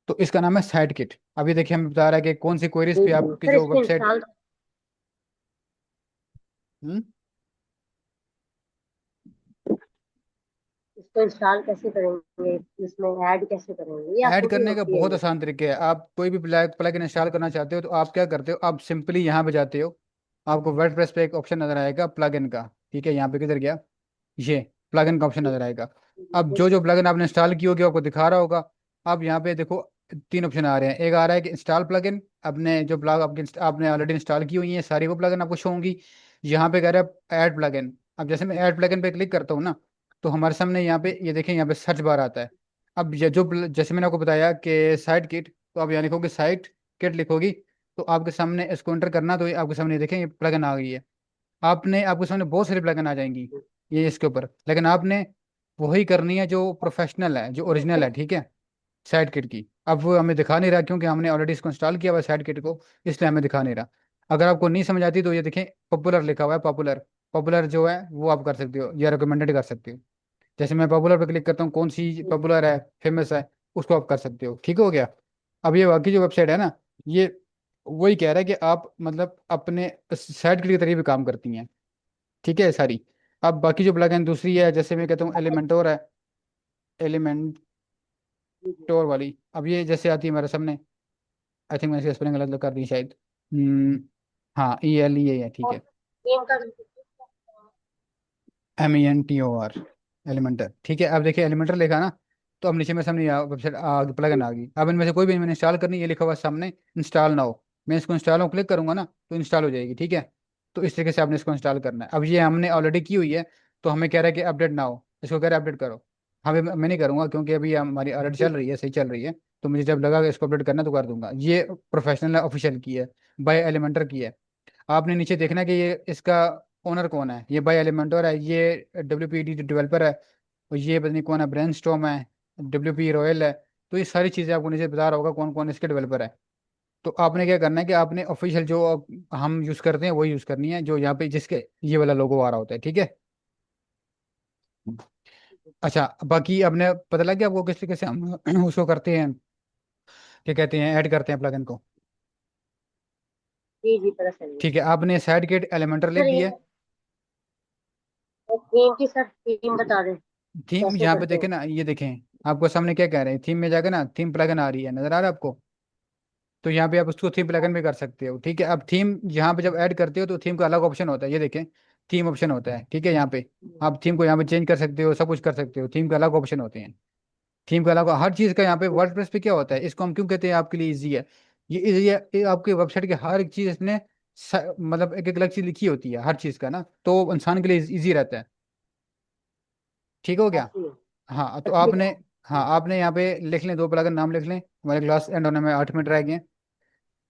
तो इसका नाम है साइट किट। अभी देखिए हमें बता रहा है कि कौन सी क्वेरीज जी पे जी आपकी सर, जो इसको वेबसाइट। इंस्टॉल इसको इंस्टॉल कैसे करेंगे? इसमें ऐड कैसे करेंगे या ऐड खुद ही करने का होती है बहुत ये? आसान तरीके है। आप कोई भी प्लगइन इंस्टॉल करना चाहते हो, तो आप क्या करते हो, आप सिंपली यहाँ पे जाते हो। आपको वर्डप्रेस पे एक ऑप्शन नजर आएगा प्लगइन का, ठीक है। यहाँ पे किधर गया, ये प्लगइन का ऑप्शन नजर आएगा। अब जो जो प्लगइन आपने इंस्टॉल की होगी आपको दिखा रहा होगा। अब यहाँ पे देखो, तीन ऑप्शन आ रहे हैं। एक आ रहा है कि इंस्टॉल प्लगइन, अपने जो प्लग आपके आपने ऑलरेडी इंस्टॉल की हुई है सारी वो प्लगइन आपको शो होंगी। यहाँ पे कह रहा है ऐड प्लगइन। अब जैसे मैं ऐड प्लगइन पे क्लिक करता हूँ ना, तो हमारे सामने यहाँ पे ये देखें, यहाँ पे सर्च बार आता है। अब ये जो जैसे मैंने आपको बताया कि साइट किट, तो आप यहाँ लिखोगे साइट किट लिखोगी, तो आपके सामने इसको एंटर करना, तो ये आपके सामने देखें ये प्लगइन आ गई है। आपने आपके सामने बहुत सारी प्लगइन आ जाएंगी ये इसके ऊपर, लेकिन आपने वही करनी है जो प्रोफेशनल है, जो ओरिजिनल है, ठीक है। साइड किट की अब वो हमें दिखा नहीं रहा, क्योंकि हमने ऑलरेडी इसको इंस्टॉल किया हुआ है साइड किट को, इसलिए हमें दिखा नहीं रहा। अगर आपको नहीं समझ आती तो ये देखें, पॉपुलर लिखा हुआ है, पॉपुलर। पॉपुलर जो है वो आप कर सकते हो या रिकमेंडेड कर सकते हो। जैसे मैं पॉपुलर पे क्लिक करता हूँ, कौन सी पॉपुलर है, फेमस है, उसको आप कर सकते हो, ठीक हो गया। अब ये बाकी जो वेबसाइट है ना, ये वही कह रहा है कि आप मतलब अपने साइट के लिए तरीके भी काम करती हैं, ठीक है सारी। अब बाकी जो प्लगइन दूसरी है, जैसे मैं कहता हूँ एलिमेंटोर है, एलिमेंटोर वाली। अब ये जैसे आती है हमारे सामने, आई थिंक मैंने इसका स्पेलिंग गलत कर दी शायद। हाँ, ELE है, ठीक और है। गेम का MENTOR, एलिमेंटर, ठीक है। अब देखिए एलिमेंटर लिखा ना, तो अब नीचे मेरे सामने वेबसाइट प्लगइन आ गई। अब इनमें से कोई भी मैंने इंस्टॉल करनी, ये लिखा हुआ है सामने इंस्टॉल ना हो। मैं इसको इंस्टॉल हो क्लिक करूंगा ना, तो इंस्टॉल हो जाएगी, ठीक है। तो इस तरीके से आपने इसको इंस्टॉल करना है। अब ये हमने ऑलरेडी की हुई है, तो हमें कह रहा है कि अपडेट ना हो, इसको कह रहा है अपडेट करो। हमें मैं नहीं करूंगा, क्योंकि अभी हमारी ऑलरेडी चल रही है, सही चल रही है। तो मुझे जब लगा कि इसको अपडेट करना, तो कर दूंगा। ये प्रोफेशनल है, ऑफिशियल की है, बाय एलिमेंटर की है। आपने नीचे देखना कि ये इसका ओनर कौन है, ये बाय एलिमेंटर है, ये WPD डेवलपर है, और ये पता नहीं कौन है, ब्रेन स्टॉर्म है, WP रॉयल है। तो ये सारी चीज़ें आपको नीचे बता रहा होगा कौन कौन इसके डेवलपर है। तो आपने क्या करना है कि आपने ऑफिशियल जो हम यूज़ करते हैं वही यूज़ करनी है, जो यहाँ पे जिसके ये वाला लोगो आ रहा होता है, ठीक है। अच्छा, बाकी आपने पता लग गया आपको किस तरीके से हम उसको करते हैं, क्या कहते हैं, ऐड करते हैं प्लगइन को। जी जी पता चल गया। ठीक है, आपने साइड गेट एलिमेंटर लिख सर ये दिया। गेम की सर थीम बता दें थीम कैसे यहाँ पे करते देखें हैं? ना, ये देखें, आपको सामने क्या कह रहे हैं, थीम में जाकर ना थीम प्लगइन आ रही है, नजर आ रहा है आपको। तो यहाँ पे आप उसको थीम प्लगइन भी कर सकते हो, ठीक है। अब थीम यहाँ पे जब ऐड करते हो तो थीम का अलग ऑप्शन होता है, ये देखें, थीम ऑप्शन होता है, ठीक है। यहाँ पे आप थीम को यहाँ पे चेंज कर सकते हो, सब कुछ कर सकते हो, थीम के अलग ऑप्शन होते हैं। थीम के अलावा हर चीज़ का यहाँ पे वर्डप्रेस पे क्या होता है, इसको हम क्यों कहते हैं आपके लिए इजी है, ये इजी है, ये आपके वेबसाइट की हर एक चीज़ इसने मतलब एक एक अलग चीज़ लिखी होती है हर चीज़ का ना, तो इंसान के लिए इजी रहता है। ठीक हो गया। अच्छी है। हाँ तो अच्छी आपने, हाँ आपने यहाँ पे लिख लें, दो प्लगइन नाम लिख लें, हमारे क्लास एंड होने में 8 मिनट रह गए हैं।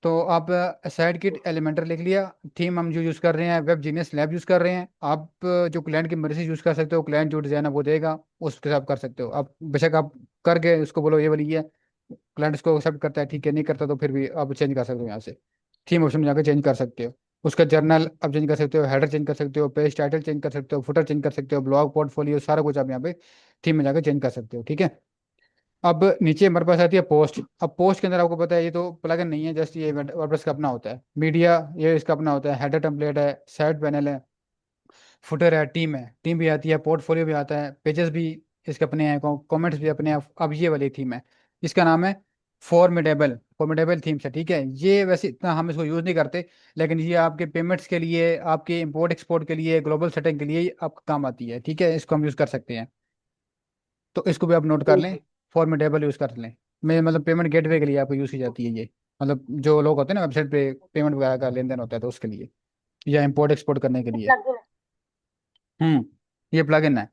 तो आप साइड किट एलिमेंटर लिख लिया। थीम हम जो यूज़ कर रहे हैं वेब जीनियस लैब यूज़ कर रहे हैं। आप जो क्लाइंट की मर्जी से यूज़ कर सकते हो, क्लाइंट जो डिज़ाइन है वो देगा, उसके साथ कर सकते हो आप, बेशक आप करके उसको बोलो ये वाली है, क्लाइंट उसको एक्सेप्ट करता है ठीक है, नहीं करता तो फिर भी आप चेंज कर सकते हो यहाँ से, थीम ऑप्शन में जाकर चेंज कर सकते हो। उसका जर्नल आप चेंज कर सकते हो, हेडर चेंज कर सकते हो, पेज टाइटल चेंज कर सकते हो, फुटर चेंज कर सकते हो, ब्लॉग पोर्टफोलियो सारा कुछ आप यहाँ पे थीम में जाकर चेंज कर सकते हो, ठीक है। अब नीचे हमारे पास आती है पोस्ट। अब पोस्ट के अंदर आपको पता है ये तो प्लगइन नहीं है, जस्ट ये वर्डप्रेस का अपना होता है। मीडिया ये इसका अपना होता है, हेडर टेम्पलेट है, साइड पैनल है, फुटर है, टीम है, टीम भी आती है, पोर्टफोलियो भी आता है, पेजेस भी इसके अपने हैं, कमेंट्स भी अपने हैं। अब ये वाली थीम है, इसका नाम है फॉर्मिडेबल। फॉर्मिडेबल थीम्स है, ठीक है। ये वैसे इतना हम इसको यूज़ नहीं करते, लेकिन ये आपके पेमेंट्स के लिए, आपके इंपोर्ट एक्सपोर्ट के लिए, ग्लोबल सेटिंग के लिए आपका काम आती है, ठीक है, इसको हम यूज़ कर सकते हैं। तो इसको भी आप नोट कर ठीक लें, है। फॉर्मिडेबल यूज़ कर लें। मैं मतलब पेमेंट गेटवे के लिए आपको यूज़ की जाती है ये, मतलब जो लोग होते हैं ना वेबसाइट पे पेमेंट वगैरह का लेन देन होता है तो उसके लिए, या इंपोर्ट एक्सपोर्ट करने के लिए। प्लगइन हम्म, ये प्लगइन है।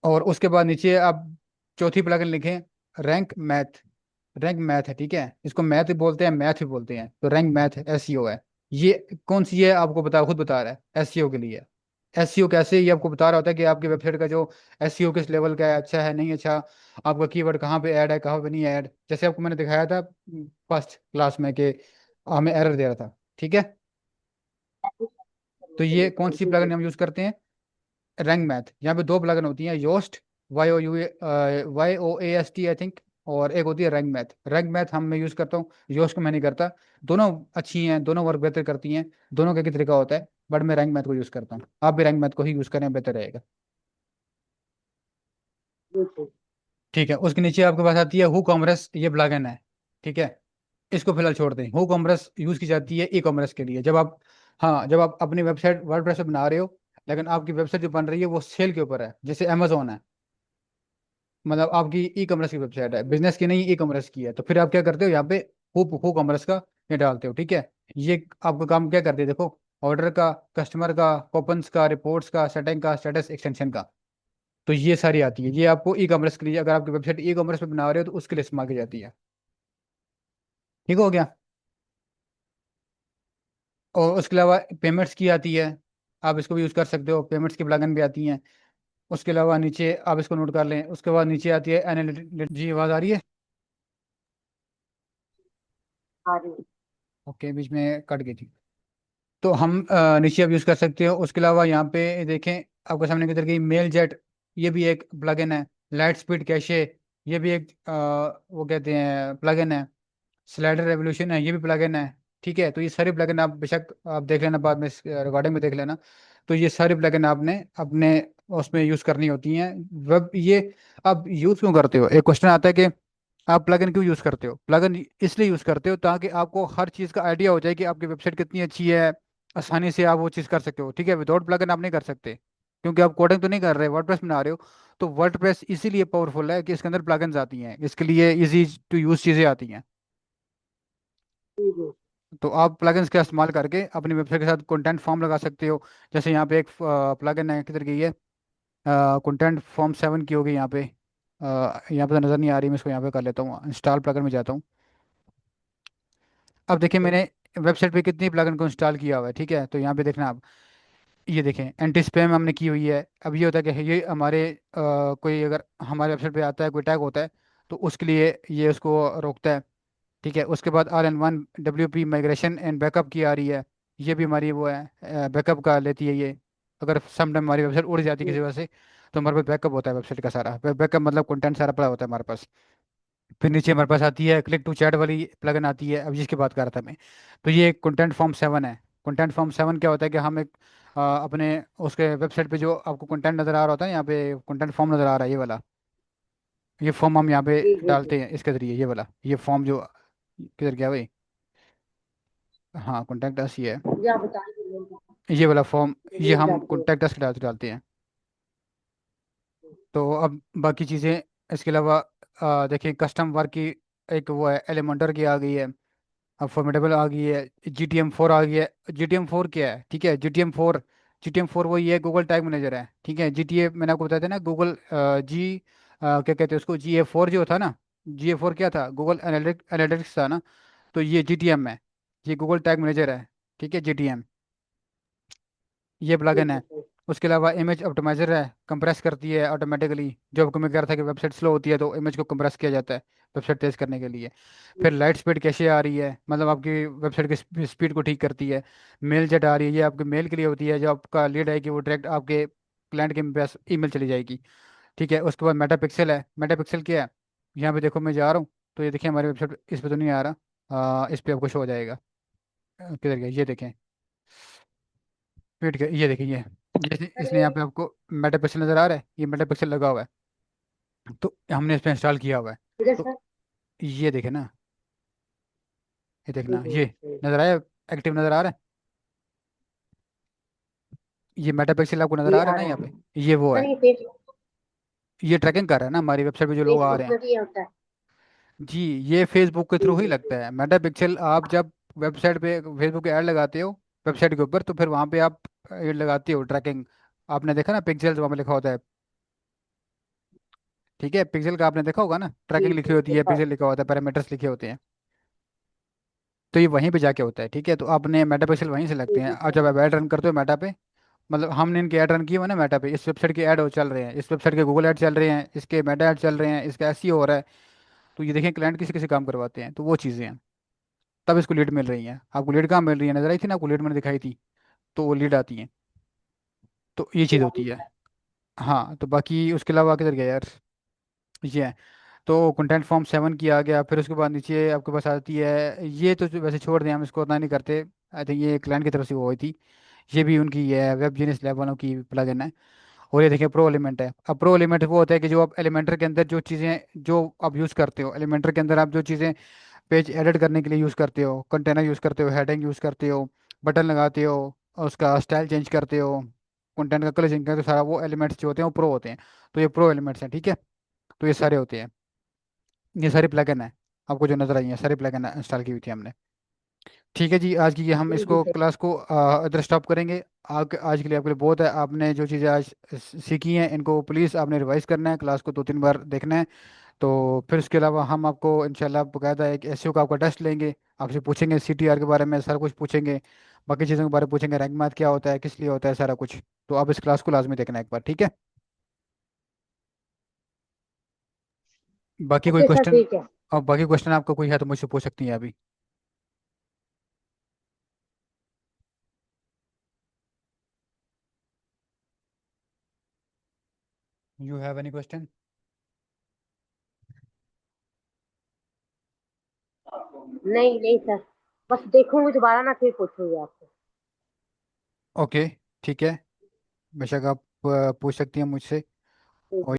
और उसके बाद नीचे आप चौथी प्लगइन लिखें, रैंक मैथ। रैंक मैथ है, ठीक है, इसको मैथ भी बोलते हैं, मैथ भी बोलते हैं, तो रैंक मैथ एसईओ है। ये कौन सी है आपको बता, खुद बता रहा है एसईओ के लिए। एसईओ कैसे, ये आपको बता रहा होता है कि आपकी वेबसाइट का जो एसईओ किस लेवल का है, अच्छा है नहीं अच्छा, आपका कीवर्ड कहाँ पे ऐड है कहाँ पे नहीं ऐड, जैसे आपको मैंने दिखाया था फर्स्ट क्लास में कि हमें एरर दे रहा था, ठीक है। तो करने के ये लिए कौन सी जी जी। प्लगइन हम यूज़ करते हैं, रैंक मैथ। यहाँ पे दो प्लगइन होती हैं, योस्ट, YOAST आई थिंक, और एक होती है रैंक मैथ। रैंक मैथ हम मैं यूज़ करता हूँ, योस्ट को मैं नहीं करता। दोनों अच्छी हैं, दोनों वर्क बेहतर करती हैं, दोनों का एक ही तरीका होता है, बट मैं रैंक मैथ को यूज़ करता हूँ, आप भी रैंक मैथ को ही यूज़ करें, बेहतर रहेगा। जी जी। ठीक है, उसके नीचे आपके पास आती है हु कॉमर्स, ये प्लगइन है, ठीक है। इसको फिलहाल छोड़ दें। हु कॉमर्स यूज़ की जाती है ई कॉमर्स के लिए, जब आप, हाँ जब आप अपनी वेबसाइट वर्डप्रेस पे बना रहे हो, लेकिन आपकी वेबसाइट जो बन रही है वो सेल के ऊपर है, जैसे अमेजोन है, मतलब आपकी ई कॉमर्स की वेबसाइट है, बिजनेस की नहीं, ई कॉमर्स की है, तो फिर आप क्या करते हो यहाँ पे हु कॉमर्स का ये डालते हो, ठीक है। ये आपका काम क्या करते हैं देखो, ऑर्डर का, कस्टमर का, कूपन्स का, रिपोर्ट्स का, सेटिंग का, स्टेटस एक्सटेंशन का, तो ये सारी आती है। ये आपको ई कॉमर्स के लिए, अगर आपकी वेबसाइट ई कॉमर्स पे बना रहे हो तो उसके लिए इस्तेमाल की जाती है। ठीक हो गया। और उसके अलावा पेमेंट्स की आती है, आप इसको भी यूज़ कर सकते हो, पेमेंट्स की प्लगइन भी आती हैं। उसके अलावा नीचे आप इसको नोट कर लें, उसके बाद नीचे आती है एनालिटिक। जी आवाज़ आ रही है। आ रही है। ओके, बीच में कट गई थी। तो हम नीचे आप यूज़ कर सकते हो। उसके अलावा यहाँ पे देखें, आपके सामने किधर गई, मेल जेट, ये भी एक प्लगइन है। लाइट स्पीड कैशे, ये भी एक वो कहते हैं प्लगइन है। स्लाइडर रेवोल्यूशन है, ये भी प्लगइन है, ठीक है। तो ये सारे प्लगइन आप बेशक आप देख लेना, बाद में रिकॉर्डिंग में देख लेना। तो ये सारे प्लगइन आपने अपने उसमें यूज़ करनी होती हैं। वेब ये आप यूज़ क्यों करते हो, एक क्वेश्चन आता है कि आप प्लगइन क्यों यूज़ करते हो। प्लगइन इसलिए यूज़ करते हो ताकि आपको हर चीज़ का आइडिया हो जाए कि आपकी वेबसाइट कितनी अच्छी है, आसानी से आप वो चीज़ कर सकते हो, ठीक है। विदाउट प्लगइन आप नहीं कर सकते, क्योंकि आप कोडिंग तो नहीं कर रहे, वर्डप्रेस बना रहे हो। तो वर्डप्रेस इसीलिए पावरफुल है कि इसके अंदर प्लगइन्स आती हैं, इसके लिए इजी टू यूज़ चीज़ें आती हैं। जी जी। तो आप प्लगइन्स का इस्तेमाल करके अपनी वेबसाइट के साथ कंटेंट फॉर्म लगा सकते हो। जैसे यहाँ पे एक प्लगइन है, किधर गई है, कंटेंट फॉर्म 7 की होगी यहाँ पे, यहाँ पे तो नज़र नहीं आ रही, मैं इसको यहाँ पे कर लेता हूँ, इंस्टॉल प्लगइन में जाता हूँ। अब देखिए मैंने वेबसाइट पे कितनी प्लगइन को इंस्टॉल किया हुआ है, ठीक है। तो यहाँ पे देखना आप, ये देखें एंटी स्पैम हमने की हुई है। अब ये होता है कि ये हमारे कोई अगर हमारे वेबसाइट पे आता है, कोई टैग होता है, तो उसके लिए ये उसको रोकता है, ठीक है। उसके बाद all in one WP migration and backup की आ रही है, ये भी हमारी वो है, बैकअप का लेती है ये। अगर समटाइम हमारी वेबसाइट उड़ जाती है जी किसी वजह से, तो हमारे पास बैकअप होता है वेबसाइट का सारा, बैकअप मतलब कंटेंट सारा पड़ा होता है हमारे पास। फिर नीचे हमारे पास आती है क्लिक टू चैट वाली प्लगइन आती है, अब जिसकी बात कर रहा था मैं। तो ये कंटेंट फॉर्म 7 है। कंटेंट फॉर्म 7 क्या होता है कि हम एक अपने उसके वेबसाइट पे जो आपको कंटेंट नज़र आ रहा होता है, यहाँ पे कंटेंट फॉर्म नज़र आ रहा है ये वाला, ये फॉर्म हम यहाँ पे जी जी जी। डालते हैं इसके जरिए, ये वाला, ये फॉर्म जो किधर गया भाई, हाँ कॉन्टैक्ट अस ये है, जी आप बताइए। ये वाला फॉर्म, ये जी हम एग्जैक्टली। कॉन्टैक्ट अस के डालते डालते हैं। तो अब बाकी चीज़ें इसके अलावा देखिए कस्टम वर्क की एक वो है, एलिमेंटर की आ गई है, अब फॉर्मेटेबल आ गई है, GTM4 आ गई है। GTM4 क्या है, ठीक है, GTM4 वही है, गूगल टैग मैनेजर है, ठीक है। GTA मैंने आपको बताया था ना, गूगल क्या कहते हैं उसको, GA4 जो था ना, GA4 क्या था, गूगल एनालिटिक्स था ना, तो ये GTM है, ये गूगल टैग मैनेजर है, ठीक है, GTM, ये प्लगइन ठीक है है। सर। उसके अलावा इमेज ऑप्टिमाइजर है, कंप्रेस करती है ऑटोमेटिकली, जो आपको मैं कह रहा था कि वेबसाइट स्लो होती है तो इमेज को कंप्रेस किया जाता है वेबसाइट तेज करने के लिए। फिर लाइट स्पीड कैसे आ रही है, मतलब आपकी वेबसाइट की स्पीड को ठीक करती है। मेल जेट आ रही है, ये आपके मेल के लिए होती है, जो आपका लीड है कि वो डायरेक्ट आपके क्लाइंट के पास ईमेल चली जाएगी, ठीक है। उसके बाद मेटा पिक्सल है, मेटा पिक्सल क्या है, यहाँ पे देखो मैं जा रहा हूँ, तो ये देखिए हमारी वेबसाइट इस पे तो नहीं आ रहा, इस पे आपको शो हो जाएगा, किधर गया, ये देखें, वेट कर, ये देखिए ये, जैसे इसने यहाँ पे आपको मेटा पिक्सल नज़र आ रहा है, ये मेटा पिक्सल लगा हुआ है, तो हमने इस पे इंस्टॉल किया हुआ है। ठीक है तो सर। ये देखे ना, ये जी देखना, जी ये जी। नज़र आया, एक्टिव नज़र आ रहा है, ये मेटा पिक्सल आपको नज़र जी आ रहा है आ ना रहा यहाँ है। पे, ये वो सर है, ये ये ट्रैकिंग कर रहा है ना हमारी वेबसाइट पे जो लोग आ फेसबुक रहे हैं। में भी होता है। जी, ये फेसबुक के जी थ्रू ही जी लगता जी। है मेटा पिक्सल, आप जब वेबसाइट पे फेसबुक पे ऐड लगाते हो वेबसाइट के ऊपर, तो फिर वहाँ पे आप ऐड लगाते हो ट्रैकिंग, आपने देखा ना पिक्सल वहाँ पे लिखा होता है, ठीक है, पिक्सल का आपने देखा होगा ना, जी ट्रैकिंग लिखी जी होती है, देखा। पिक्सल लिखा होता है, पैरामीटर्स लिखे होते हैं, तो ये वहीं पे जाके होता है, ठीक है। तो आपने मेटा पिक्सल वहीं से जी लगते हैं, जी और सर। जब आप ऐड रन करते हो मेटा पे, मतलब हमने इनके ऐड रन किए हुए ना मेटा पे, इस वेबसाइट के ऐड हो चल रहे हैं, इस वेबसाइट के गूगल ऐड चल रहे हैं, इसके मेटा ऐड चल रहे हैं, इसका SEO हो रहा है, तो ये देखें क्लाइंट किसी किसी काम करवाते हैं, तो वो चीज़ें हैं, तब इसको लीड मिल रही है। आपको लीड कहाँ मिल रही है, नजर आई थी ना आपको, लीड मैंने दिखाई थी, तो वो लीड आती है, तो ये जी चीज़ होती है। हाँ। हाँ, तो बाकी उसके अलावा किधर गया यार, ये है। तो कंटेंट फॉर्म 7 की आ गया, फिर उसके बाद नीचे आपके पास आती है, ये तो वैसे छोड़ दें हम, इसको उतना नहीं करते, आई थिंक ये क्लाइंट की तरफ से वो हुई थी, ये भी उनकी है, वेब जीनियस लैब वालों की प्लगइन है। और ये देखिए प्रो एलिमेंट है, अब प्रो एलिमेंट वो होता है कि जो आप एलिमेंटर के अंदर जो चीज़ें जो आप यूज़ करते हो, एलिमेंटर के अंदर आप जो चीज़ें पेज एडिट करने के लिए यूज़ करते हो, कंटेनर यूज़ करते हो, हेडिंग यूज़ करते हो, बटन लगाते हो, और उसका स्टाइल चेंज करते हो, कंटेंट का कलर चेंज करते हो, सारा वो एलिमेंट्स जो होते हैं वो प्रो होते हैं, तो ये प्रो एलिमेंट्स हैं, ठीक है। तो ये सारे होते हैं, ये सारी प्लगइन है, आपको जो नजर आई है सारी प्लगइन इंस्टॉल की हुई थी हमने। ठीक है जी, आज की ये हम जी जी इसको सर। क्लास को इधर स्टॉप करेंगे। आज के लिए आपके लिए बहुत है, आपने जो चीज़ें आज सीखी हैं इनको प्लीज़ आपने रिवाइज करना है, क्लास को 2-3 बार देखना है। तो फिर उसके अलावा हम आपको इंशाल्लाह बकायदा एक SEO का आपका टेस्ट लेंगे, आपसे पूछेंगे CTR के बारे में सारा कुछ पूछेंगे, बाकी चीज़ों के बारे में पूछेंगे, रैंक मैथ क्या होता है, किस लिए होता है, सारा कुछ। तो आप इस क्लास को लाजमी देखना एक बार, ठीक है। बाकी कोई ओके सर क्वेश्चन, ठीक है। और बाकी क्वेश्चन आपका कोई है तो मुझसे पूछ सकती हैं अभी। You have any question? नहीं नहीं सर, बस देखूंगी दोबारा ना फिर पूछूंगी आपसे। ओके, ठीक है, बेशक आप पूछ सकती हैं मुझसे।